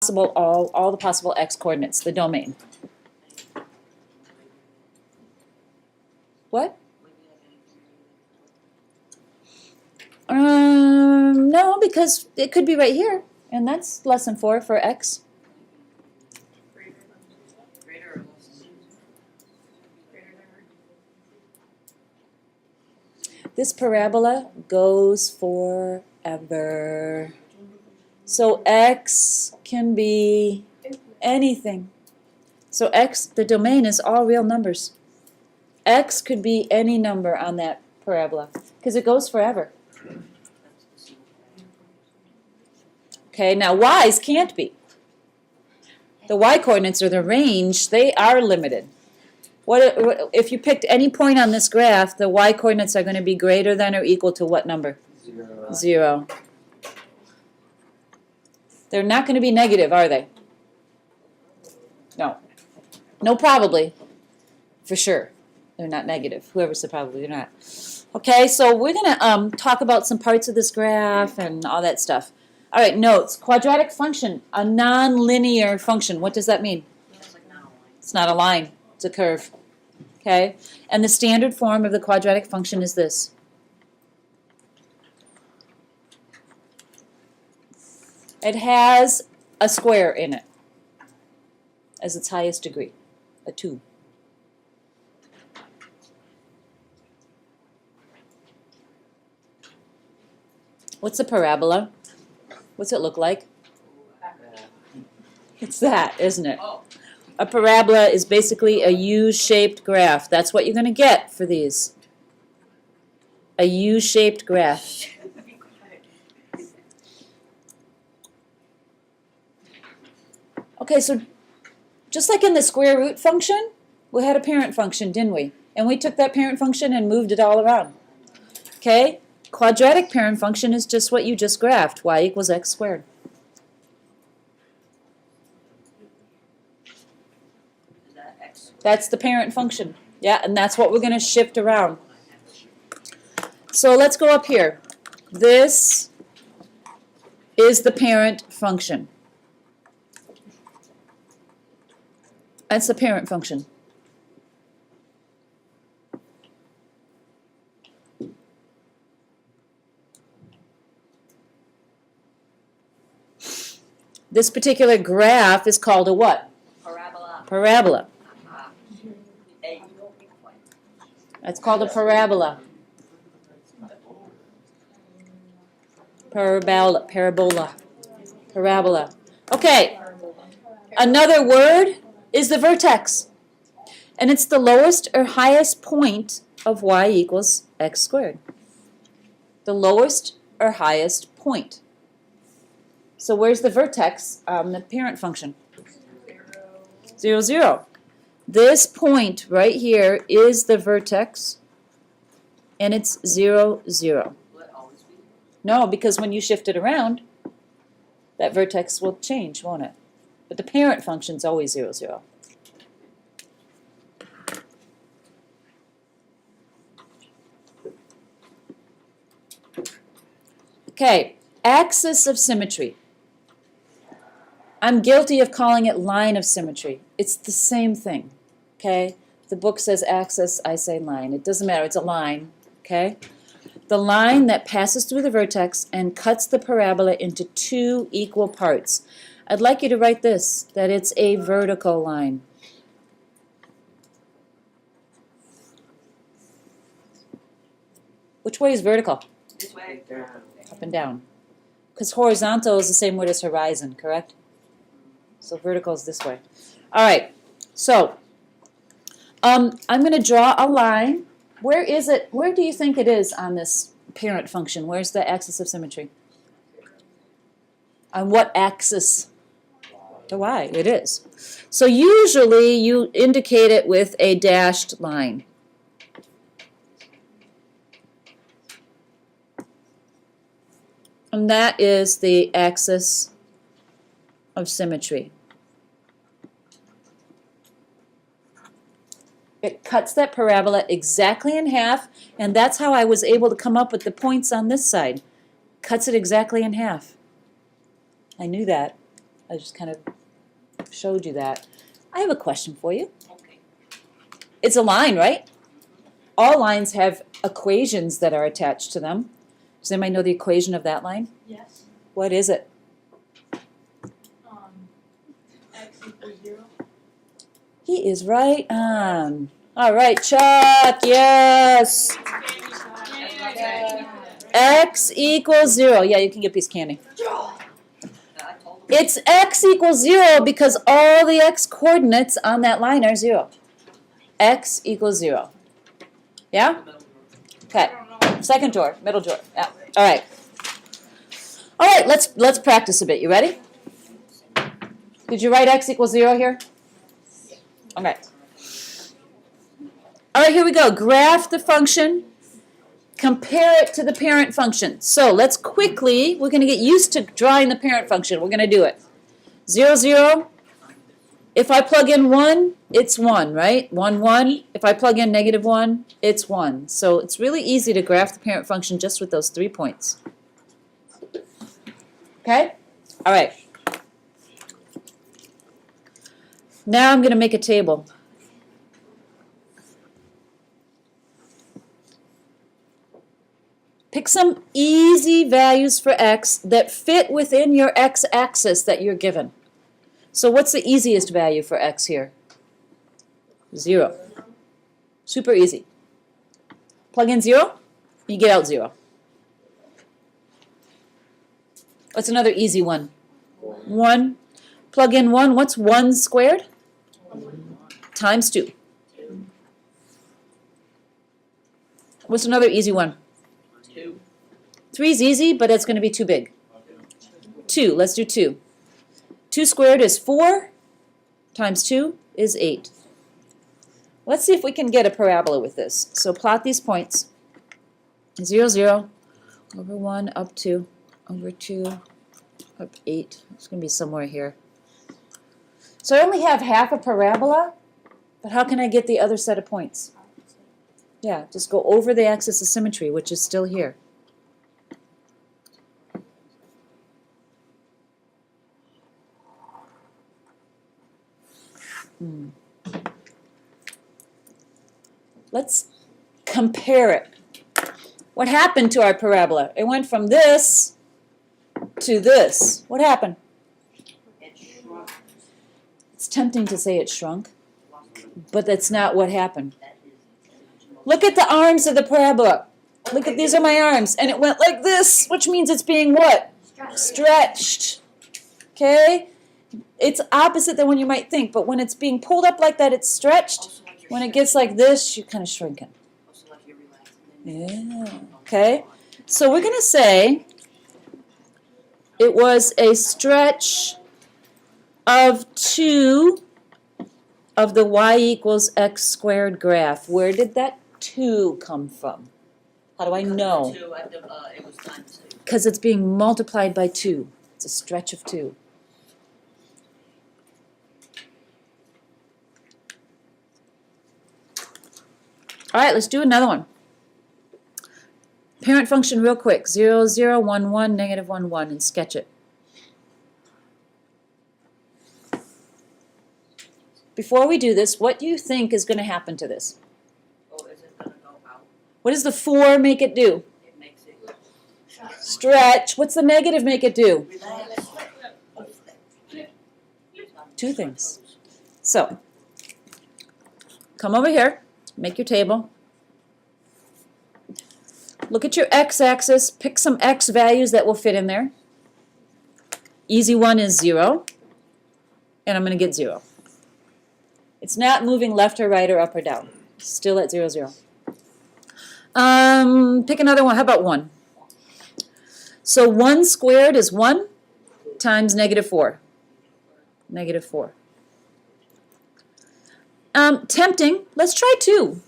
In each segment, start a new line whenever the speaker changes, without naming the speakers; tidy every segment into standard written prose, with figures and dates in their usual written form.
possible, all the possible x coordinates, the domain. What? No, because it could be right here, and that's less than 4 for x. This parabola goes forever. So x can be anything. So x, the domain is all real numbers. X could be any number on that parabola because it goes forever. Okay, now y's can't be. The y coordinates or the range, they are limited. What if you picked any point on this graph, the y coordinates are going to be greater than or equal to what number? 0. 0. They're not going to be negative, are they? No. No, probably. For sure. They're not negative. Whoever said probably, they're not. Okay, so we're going to talk about some parts of this graph and all that stuff. All right, notes. Quadratic function, a nonlinear function. What does that mean? It's not a line. It's a curve. Okay? And the standard form of the quadratic function is this. It has a square in it as its highest degree, a 2. What's a parabola? What's it look like? It's that, isn't it? A parabola is basically a U-shaped graph. That's what you're going to get for these. A U-shaped graph. Okay, so just like in the square root function, we had a parent function, didn't we? And we took that parent function and moved it all around. Okay? Quadratic parent function is just what you just graphed, y equals x squared. That's the parent function. Yeah, and that's what we're going to shift around. So let's go up here. This is the parent function. That's the parent function. This particular graph is called a what?
Parabola.
Parabola. That's called a parabola. Parabola. Okay. Another word is the vertex. And it's the lowest or highest point of y equals x squared. The lowest or highest point. So where's the vertex on the parent function? 0, 0. This point right here is the vertex, and it's 0, 0.
Will it always be?
No, because when you shift it around, that vertex will change, won't it? But the parent function's always 0, 0. Okay, axis of symmetry. I'm guilty of calling it line of symmetry. It's the same thing, okay? The book says axis, I say line. It doesn't matter, it's a line, okay? The line that passes through the vertex and cuts the parabola into 2 equal parts. I'd like you to write this, that it's a vertical line. Which way is vertical?
This way.
Up and down. Because horizontal is the same word as horizon, correct? So vertical is this way. All right, so I'm going to draw a line. Where is it? Where do you think it is on this parent function? Where's the axis of symmetry? On what axis? The y. It is. So usually you indicate it with a dashed line. And that is the axis of symmetry. It cuts that parabola exactly in half, and that's how I was able to come up with the points on this side. Cuts it exactly in half. I knew that. I just kind of showed you that. I have a question for you.
Okay.
It's a line, right? All lines have equations that are attached to them. Does anybody know the equation of that line?
Yes.
What is it?
X equals 0.
He is right on. All right, Chuck, yes. X equals 0. Yeah, you can get a piece of candy.
I told him.
It's x equals 0 because all the x coordinates on that line are 0. X equals 0. Yeah? Okay. Second drawer, middle drawer. Yeah. All right. All right, let's practice a bit. You ready? Did you write x equals 0 here? Okay. All right, here we go. Graph the function. Compare it to the parent function. So let's quickly, we're going to get used to drawing the parent function. We're going to do it. 0, 0. If I plug in 1, it's 1, right? 1, 1. If I plug in negative 1, it's 1. So it's really easy to graph the parent function just with those 3 points. Okay? All right. Now I'm going to make a table. Pick some easy values for x that fit within your x-axis that you're given. So what's the easiest value for x here? 0. Super easy. Plug in 0, you get out 0. What's another easy one? 1. Plug in 1, what's 1 squared? Times 2. What's another easy one?
2.
3 is easy, but it's going to be too big. 2, let's do 2. 2 squared is 4, times 2 is 8. Let's see if we can get a parabola with this. So plot these points. 0, 0, over 1, up 2, over 2, up 8. It's going to be somewhere here. So I only have half a parabola, but how can I get the other set of points? Yeah, just go over the axis of symmetry, which is still here. Let's compare it. What happened to our parabola? It went from this to this. What happened?
It shrunk.
It's tempting to say it shrunk, but that's not what happened. Look at the arms of the parabola. Look at, these are my arms, and it went like this, which means it's being what? Stretched. Okay? It's opposite than when you might think, but when it's being pulled up like that, it's stretched. When it gets like this, you're kind of shrinking. Yeah. Okay? So we're going to say it was a stretch of 2 of the y equals x squared graph. Where did that 2 come from? How do I know?
It was times 2.
Because it's being multiplied by 2. It's a stretch of 2. All right, let's do another one. Parent function real quick. 0, 0, 1, 1, negative 1, 1, and sketch it. Before we do this, what do you think is going to happen to this?
Oh, is it going to go out?
What does the 4 make it do?
It makes it
Stretch. What's the negative make it do?
relax.
2 things. So, come over here. Make your table. Look at your x-axis. Pick some x values that will fit in there. Easy one is 0. And I'm going to get 0. It's not moving left or right or up or down. Still at 0, 0. Pick another one. How about 1? So 1 squared is 1 times negative 4. Negative 4. Tempting. Let's try 2.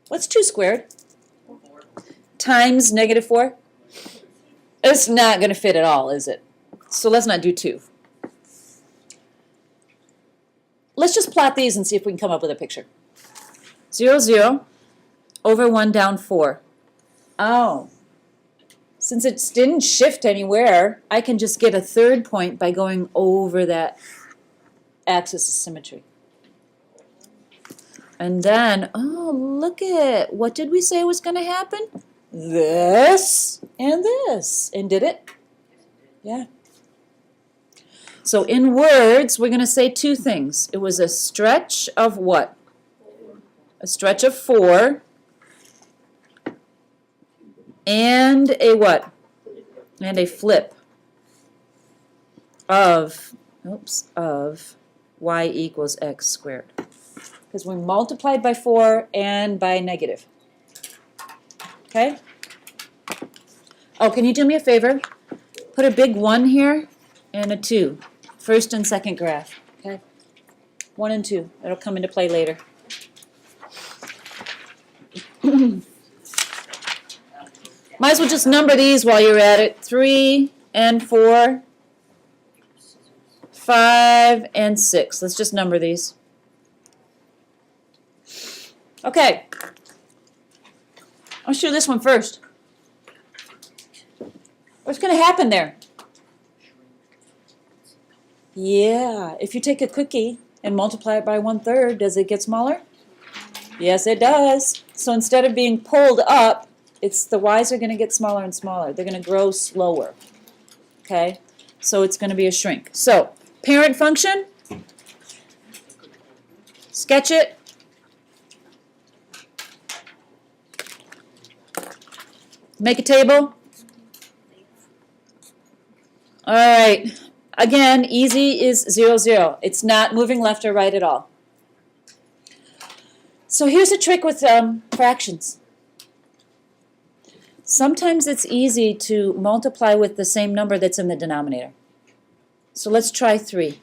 What's 2 squared? Times negative 4? It's not going to fit at all, is it? So let's not do 2. Let's just plot these and see if we can come up with a picture. 0, 0, over 1 down 4. Oh. Since it didn't shift anywhere, I can just get a third point by going over that axis of symmetry. And then, oh, look at, what did we say was going to happen? This and this. And did it? Yeah. So in words, we're going to say two things. It was a stretch of what? A stretch of 4. And a what? And a flip of, of y equals x squared. Because we multiplied by 4 and by negative. Okay? Oh, can you do me a favor? Put a big 1 here and a 2. First and second graph. Okay? 1 and 2. That'll come into play later. Might as well just number these while you're at it. 3 and 4, 5 and 6. Let's just number these. Okay. I'll show this one first. What's going to happen there? Yeah, if you take a cookie and multiply it by 1/3, does it get smaller? Yes, it does. So instead of being pulled up, it's the y's are going to get smaller and smaller. They're going to grow slower. Okay? So it's going to be a shrink. So, parent function. Sketch it. Make a table. All right. Again, easy is 0, 0. It's not moving left or right at all. So here's a trick with fractions. Sometimes it's easy to multiply with the same number that's in the denominator. So let's try 3.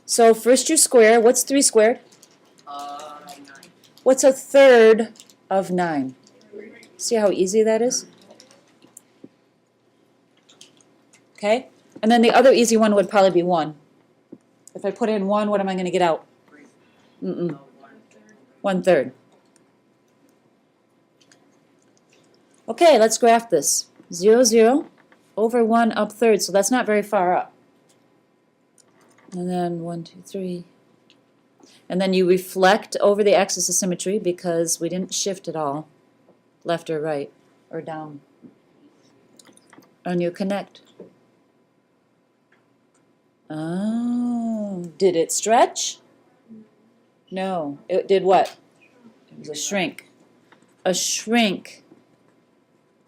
So first you square. What's 3 squared?
9.
What's a third of 9? See how easy that is? Okay? And then the other easy one would probably be 1. If I put in 1, what am I going to get out? 1/3. Okay, let's graph this. 0, 0 over 1 up third, so that's not very far up. And then 1, 2, 3. And then you reflect over the axis of symmetry because we didn't shift at all, left or right, or down. And you connect. Oh, did it stretch? No, it did what? It was a shrink. A shrink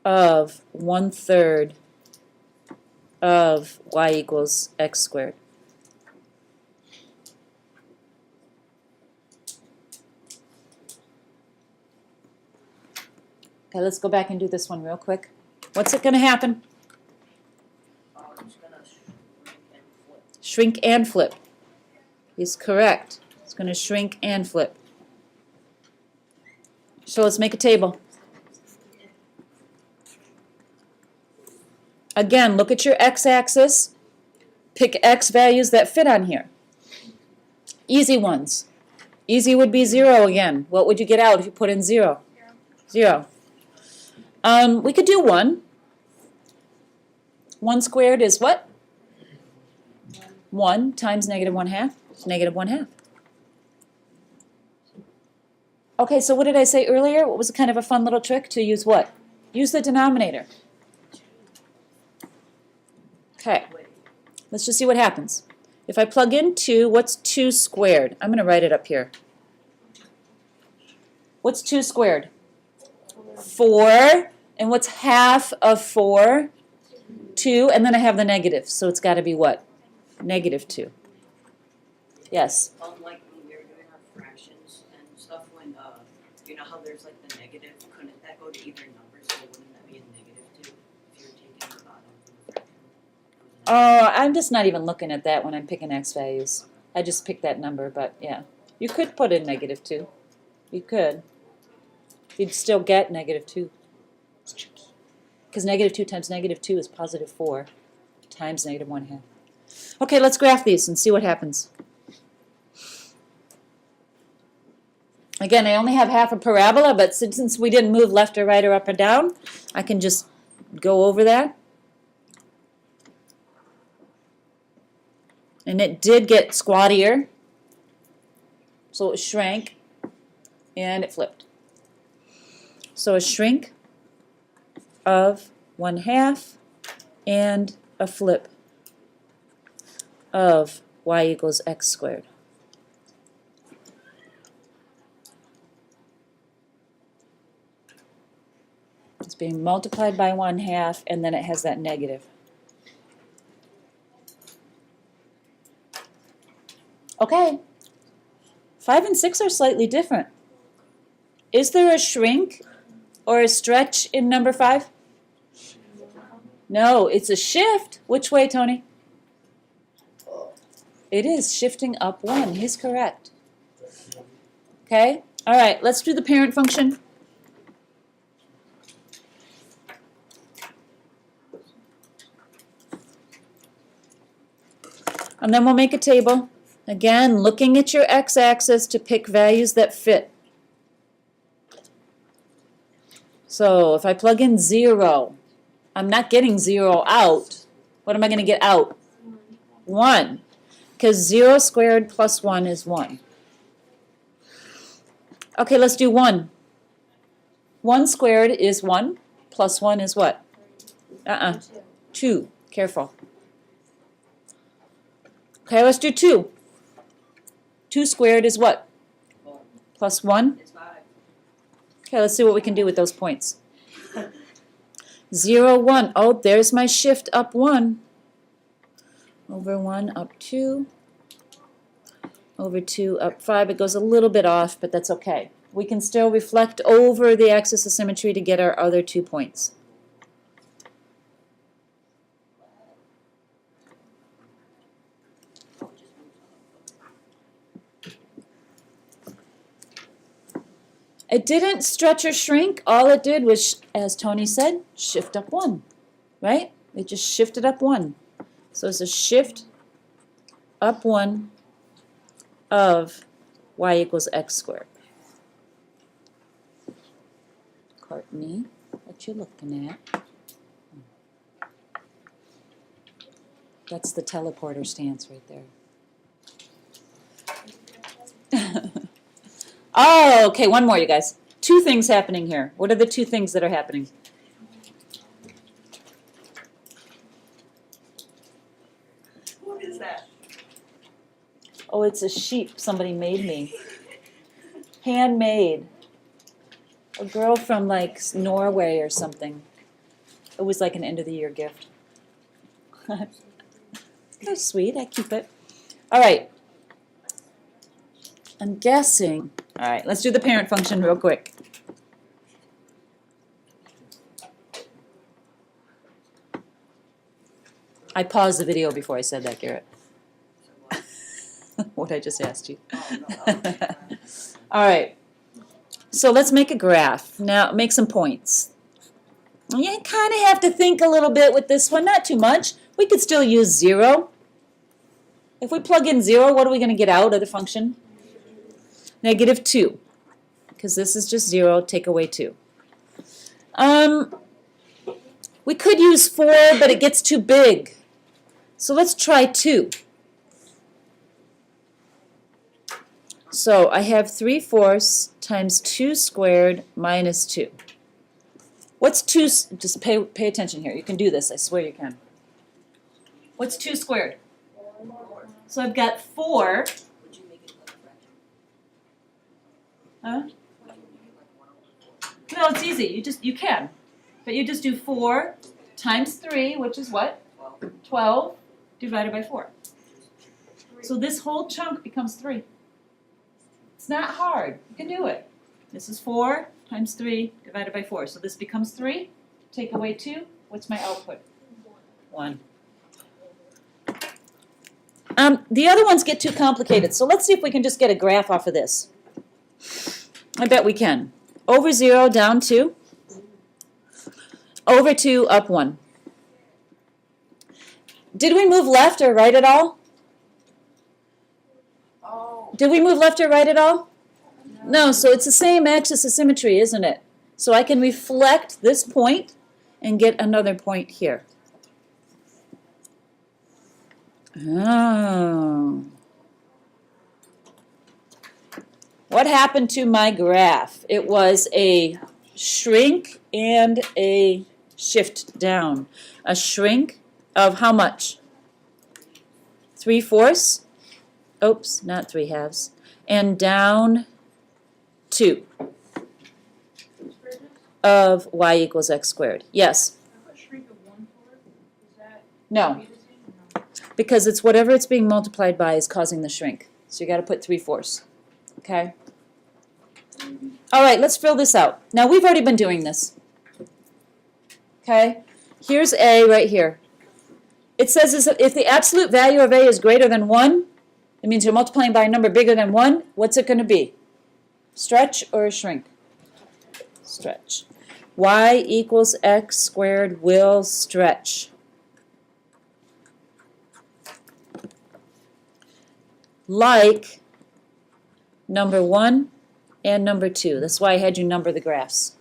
of 1/3 of y equals x squared. Okay, let's go back and do this one real quick. What's it going to happen?
It's going to shrink and flip.
Shrink and flip. He's correct. It's going to shrink and flip. So let's make a table. Again, look at your x-axis. Pick x values that fit on here. Easy ones. Easy would be 0 again. What would you get out if you put in 0? 0. We could do 1. 1 squared is what? 1 times negative 1/2. It's negative 1/2. Okay, so what did I say earlier? What was kind of a fun little trick to use what? Use the denominator. Okay, let's just see what happens. If I plug in 2, what's 2 squared? I'm going to write it up here. What's 2 squared? 4. And what's half of 4? 2. And then I have the negative, so it's got to be what? Negative 2. Yes?
Like when we were doing our fractions and stuff, when, you know how there's like the negative, couldn't that go to even numbers, so wouldn't that be a negative 2 if you were taking the bottom from the fraction?
Oh, I'm just not even looking at that when I'm picking x values. I just picked that number, but yeah. You could put in negative 2. You could. You'd still get negative 2. It's tricky. Because negative 2 times negative 2 is positive 4 times negative 1/2. Okay, let's graph these and see what happens. Again, I only have half a parabola, but since we didn't move left or right or up or down, I can just go over that. And it did get squattier, so it shrank, and it flipped. So a shrink of 1/2 and a flip of y equals x squared. It's being multiplied by 1/2, and then it has that negative. Okay, 5 and 6 are slightly different. Is there a shrink or a stretch in number 5? No, it's a shift. Which way, Tony? It is shifting up 1. He's correct. Okay, all right, let's do the parent function. And then we'll make a table. Again, looking at your x-axis to pick values that fit. So if I plug in 0, I'm not getting 0 out. What am I going to get out? 1. Because 0 squared plus 1 is 1. Okay, let's do 1. 1 squared is 1. Plus 1 is what? 2. Careful. Okay, let's do 2. 2 squared is what? Plus 1?
It's 5.
Okay, let's see what we can do with those points. 0, 1. Oh, there's my shift up 1. Over 1, up 2. Over 2, up 5. It goes a little bit off, but that's okay. We can still reflect over the axis of symmetry to get our other 2 points. It didn't stretch or shrink. All it did was, as Tony said, shift up 1, right? It just shifted up 1. So it's a shift up 1 of y equals x squared. Courtney, what you looking at? That's the teleporter stance right there. Oh, okay, one more, you guys. 2 things happening here. What are the 2 things that are happening?
What is that?
Oh, it's a sheep somebody made me. Handmade. A girl from like Norway or something. It was like an end of the year gift. That's sweet, I keep it. All right. I'm guessing. All right, let's do the parent function real quick. I paused the video before I said that, Garrett. What I just asked you. All right. So let's make a graph. Now, make some points. You kind of have to think a little bit with this one, not too much. We could still use 0. If we plug in 0, what are we going to get out of the function? -2, because this is just 0, take away 2. We could use 4, but it gets too big. So let's try 2. So I have 3/4 times 2 squared minus 2. What's 2? Just pay attention here. You can do this. I swear you can. What's 2 squared? So I've got 4.
Would you make it like a fraction?
Huh? No, it's easy. You can. But you just do 4 times 3, which is what? 12 divided by 4. So this whole chunk becomes 3. It's not hard. You can do it. This is 4 times 3 divided by 4. So this becomes 3. Take away 2. What's my output? 1. The other ones get too complicated. So let's see if we can just get a graph off of this. I bet we can. Over 0, down 2. Over 2, up 1. Did we move left or right at all?
Oh,
Did we move left or right at all?
no.
No, so it's the same axis of symmetry, isn't it? So I can reflect this point and get another point here. Oh. What happened to my graph? It was a shrink and a shift down. A shrink of how much? 3/4? Oops, not 3/2. And down 2 of y equals x squared. Yes?
I put shrink of 1/4, is that?
No.
be the same or no?
Because it's whatever it's being multiplied by is causing the shrink. So you got to put 3/4. Okay? All right, let's fill this out. Now we've already been doing this. Okay? Here's A right here. It says if the absolute value of A is greater than 1, it means you're multiplying by a number bigger than 1. What's it going to be? Stretch or a shrink? Stretch. Y equals x squared will stretch. Like number 1 and number 2. That's why I had you number the graphs.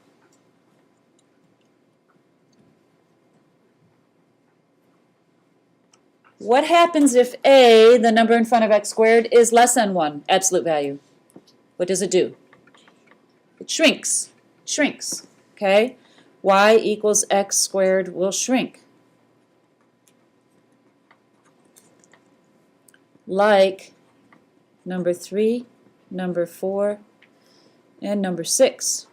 What happens if A, the number in front of x squared, is less than 1, absolute value? What does it do? It shrinks. Shrinks. Okay? Y equals x squared will shrink. Like number 3, number 4, and number 6.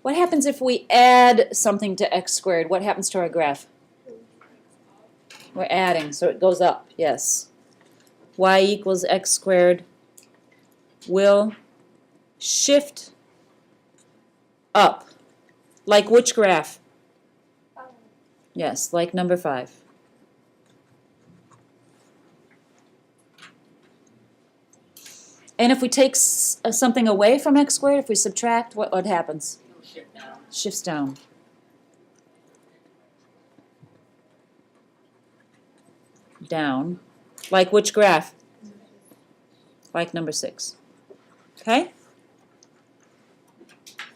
What happens if we add something to x squared? What happens to our graph? We're adding, so it goes up, yes. Y equals x squared will shift up. Like which graph? Yes, like number 5. And if we take something away from x squared, if we subtract, what happens?
It'll shift down.
Shifts down. Down. Like which graph? Like number 6. Okay?